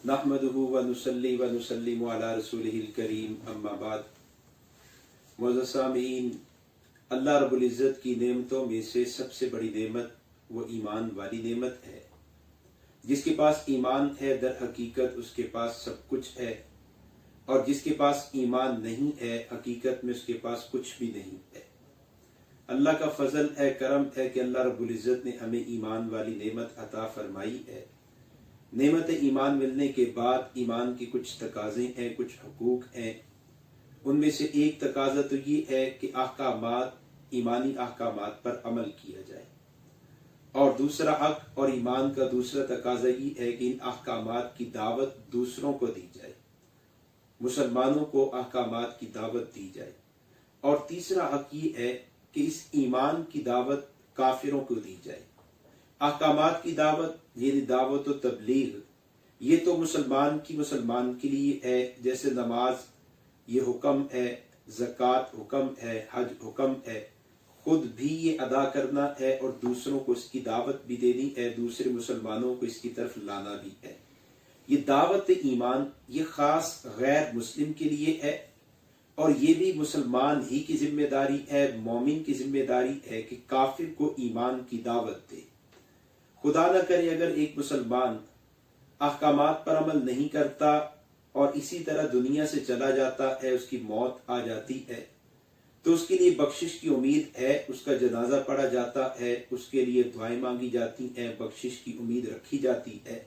नहमदुहु व नुसल्ली व नुसल्लिमु अला रसूलिहिल करीम अम्मा बाद। मुअज़्ज़ज़ सामीईन, अल्लाह रब्बुल इज़्ज़त की नेमतों में से सबसे बड़ी नेमत वो ईमान वाली नेमत है। जिसके पास ईमान है दर हकीकत उसके पास सब कुछ है, और जिसके पास ईमान नहीं है हकीकत में उसके पास कुछ भी नहीं है। अल्लाह का फजल है, करम है कि अल्लाह रब्बुल इज़्ज़त ने हमें ईमान वाली नेमत अता फरमाई है। नेमत ईमान मिलने के बाद ईमान के कुछ तकाज़े हैं, कुछ हुकूक हैं। उनमें से एक तकाज़ा तो ये है कि अहकामात, ईमानी अहकामात पर अमल किया जाए, और दूसरा हक और ईमान का दूसरा तकाज़ा ये है कि इन अहकामात की दावत दूसरों को दी जाए, मुसलमानों को अहकामात की दावत दी जाए। और तीसरा हक ये है कि इस ईमान की दावत काफिरों को दी जाए। अहकामात की दावत यानी दावत व तबलीग, ये तो मुसलमान के लिए है, जैसे नमाज ये हुक्म है, ज़कात हुक्म है, हज हुक्म है, खुद भी ये अदा करना है और दूसरों को इसकी दावत भी देनी है, दूसरे मुसलमानों को इसकी तरफ लाना भी है। ये दावत ईमान ये खास गैर मुस्लिम के लिए है, और ये भी मुसलमान ही की जिम्मेदारी है, मोमिन की जिम्मेदारी है कि काफिर को ईमान की दावत दे। खुदा न करे अगर एक मुसलमान अहकामात पर अमल नहीं करता और इसी तरह दुनिया से चला जाता है, उसकी मौत आ जाती है, तो उसके लिए बख्शिश की उम्मीद है, उसका जनाजा पढ़ा जाता है, उसके लिए दुआएं मांगी जाती हैं, बख्शिश की उम्मीद रखी जाती है।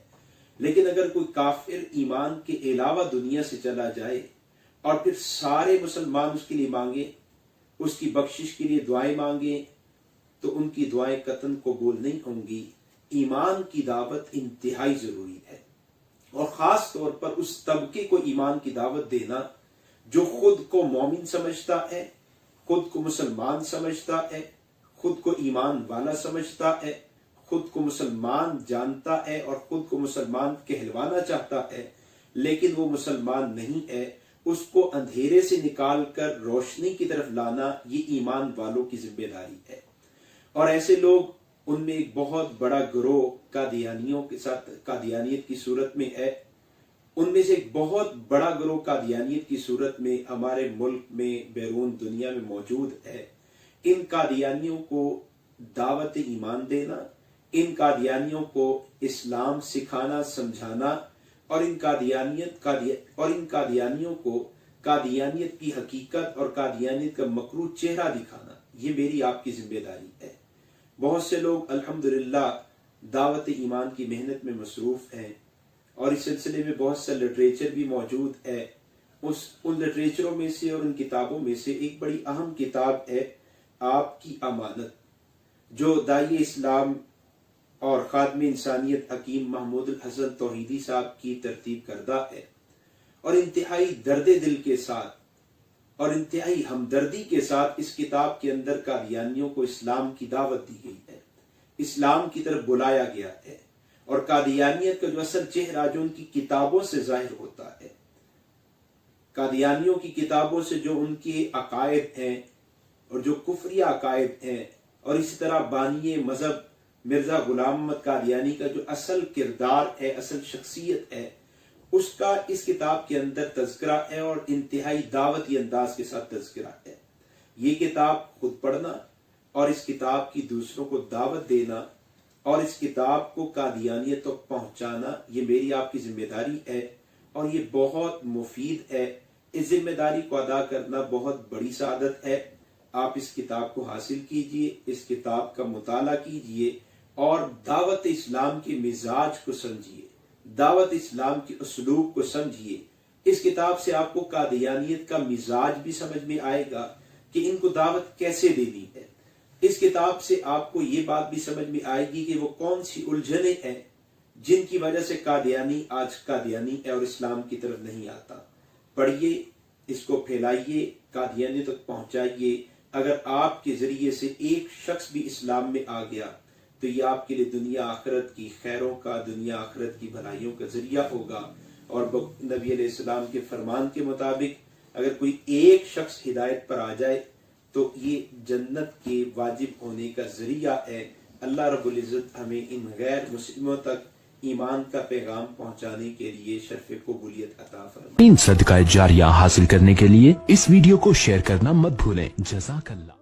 लेकिन अगर कोई काफिर ईमान के अलावा दुनिया से चला जाए और फिर सारे मुसलमान उसके लिए मांगे, उसकी बख्शिश के लिए दुआएं मांगे, तो उनकी दुआएं कतन कबूल नहीं होंगी। ईमान की दावत इंतहाई जरूरी है, और खास तौर पर उस तबके को ईमान की दावत देना जो खुद को मोमिन समझता है, खुद को मुसलमान समझता है, खुद को ईमान वाला समझता है, खुद को मुसलमान जानता है और खुद को मुसलमान कहलवाना चाहता है, लेकिन वो मुसलमान नहीं है। उसको अंधेरे से निकालकर रोशनी की तरफ लाना ये ईमान वालों की जिम्मेदारी है। और ऐसे लोग, उनमें एक बहुत बड़ा गिरोह कादियानियों के साथ कादियानियत की सूरत में है। उनमें से एक बहुत बड़ा गिरोह कादियानियत की सूरत में हमारे मुल्क में, बैरून दुनिया में मौजूद है। इन कादियानियों को दावत ईमान देना, इन कादियानियों को इस्लाम सिखाना, समझाना, और इन कादियानियों को कादियानियत की हकीकत और कादियानियत का मकरू चेहरा दिखाना, ये मेरी आपकी जिम्मेदारी है। बहुत से लोग अल्हम्दुलिल्लाह दावत ईमान की मेहनत में मसरूफ हैं, और इस सिलसिले में बहुत सा लिटरेचर भी मौजूद है। उन लिटरेचरों में से और उन किताबों में से एक बड़ी अहम किताब है आपकी अमानत, जो दाई इस्लाम और खादमे इंसानियत हकीम महमूद हसन तौहीदी साहब की तरतीब करदा है। और इंतहाई दर्द दिल के साथ और इंतहाई हमदर्दी के साथ इस किताब के अंदर कादियानियों को इस्लाम की दावत दी गई है, इस्लाम की तरफ बुलाया गया है। और कादियानियत का जो असल चेहरा जो उनकी किताबों से जाहिर होता है, कादियानियों की किताबों से जो उनके अकायद हैं और जो कुफरिया अकायद हैं, और इसी तरह बानिए मजहब मिर्जा गुलाम अहमद कादियानी का जो असल किरदार है, असल शख्सियत है, उसका इस किताब के अंदर तज़किरा है, और इंतहाई दावती अंदाज के साथ तज़किरा है। ये किताब खुद पढ़ना और इस किताब की दूसरों को दावत देना और इस किताब को कादियानियत तक पहुंचाना, ये मेरी आपकी जिम्मेदारी है, और ये बहुत मुफीद है। इस जिम्मेदारी को अदा करना बहुत बड़ी सादत है। आप इस किताब को हासिल कीजिए, इस किताब का मुताला कीजिए, और दावत इस्लाम के मिजाज को समझिए, दावत इस्लाम के उसलूब को समझिए। इस किताब से आपको कादियानियत का मिजाज भी समझ में आएगा कि इनको दावत कैसे देनी है। इस किताब से आपको ये बात भी समझ में आएगी कि वो कौन सी उलझने हैं जिनकी वजह से कादियानी आज कादियानी है और इस्लाम की तरफ नहीं आता। पढ़िए, इसको फैलाइए, कादियानियत तक पहुंचाइए। अगर आपके जरिए से एक शख्स भी इस्लाम में आ गया तो ये आपके लिए दुनिया आखिरत की खैरों का, दुनिया आखिरत की भलाइयों का जरिया होगा। और नबी अलैहिस्सलाम के फरमान के मुताबिक अगर कोई एक शख्स हिदायत पर आ जाए तो ये जन्नत के वाजिब होने का जरिया है, अल्लाह रब्बुल इज़्ज़त हमें इन गैर मुस्लिमों तक ईमान का पैगाम पहुंचाने के लिए शर्फ कबूलियत अता फरमाए। इन सदका जारिया हासिल करने के लिए इस वीडियो को शेयर करना मत भूलें। जज़ाकल्लाह।